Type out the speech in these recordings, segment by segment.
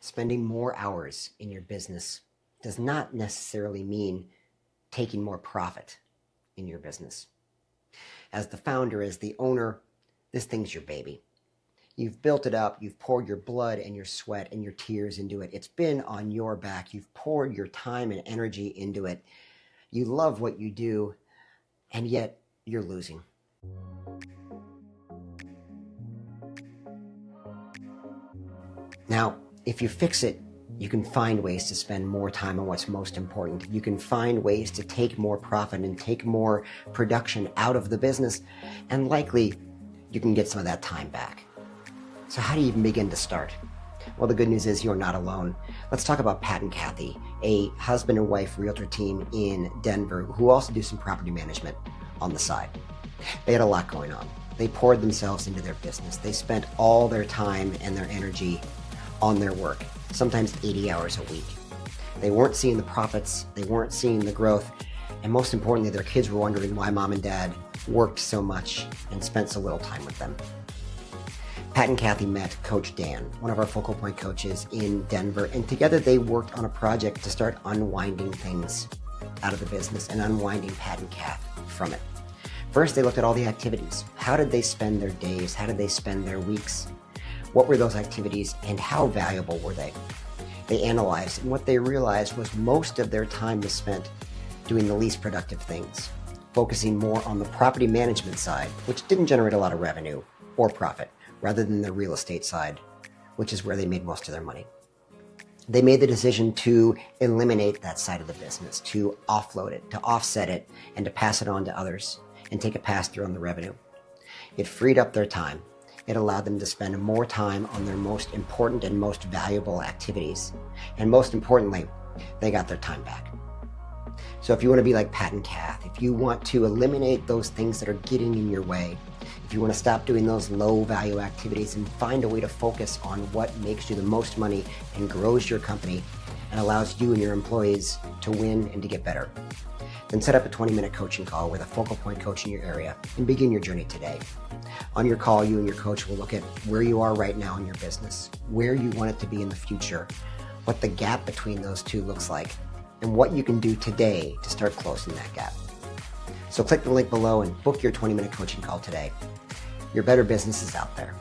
Spending more hours in your business does not necessarily mean taking more profit in your business. As the founder, as the owner, this thing's your baby. You've built it up. You've poured your blood and your sweat and your tears into it. It's been on your back. You've poured your time and energy into it. You love what you do, and yet you're losing. Now, if you fix it, you can find ways to spend more time on what's most important. You can find ways to take more profit and take more production out of the business, and likely you can get some of that time back. So how do you even begin to start? Well, the good news is you're not alone. Let's talk about Pat and Kathy, a husband and wife realtor team in Denver who also do some property management on the side. They had a lot going on. They poured themselves into their business. They spent all their time and their energy on their work, sometimes 80 hours a week. They weren't seeing the profits, they weren't seeing the growth, and most importantly, their kids were wondering why mom and dad worked so much and spent so little time with them. Pat and Kathy met Coach Dan, one of our focal point coaches in Denver, and together they worked on a project to start unwinding things out of the business and unwinding Pat and Kath from it. First, they looked at all the activities. How did they spend their days? How did they spend their weeks? What were those activities and how valuable were they? They analyzed, and what they realized was most of their time was spent doing the least productive things, focusing more on the property management side, which didn't generate a lot of revenue or profit, rather than the real estate side, which is where they made most of their money. They made the decision to eliminate that side of the business, to offload it, to offset it, and to pass it on to others and take a pass-through on the revenue. It freed up their time. It allowed them to spend more time on their most important and most valuable activities. And most importantly, they got their time back. So if you want to be like Pat and Kath, if you want to eliminate those things that are getting in your way, if you want to stop doing those low value activities and find a way to focus on what makes you the most money and grows your company and allows you and your employees to win and to get better, then set up a 20-minute coaching call with a focal point coach in your area and begin your journey today. On your call, you and your coach will look at where you are right now in your business, where you want it to be in the future, what the gap between those two looks like, and what you can do today to start closing that gap. So click the link below and book your 20-minute coaching call today. Your better business is out there.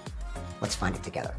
Let's find it together.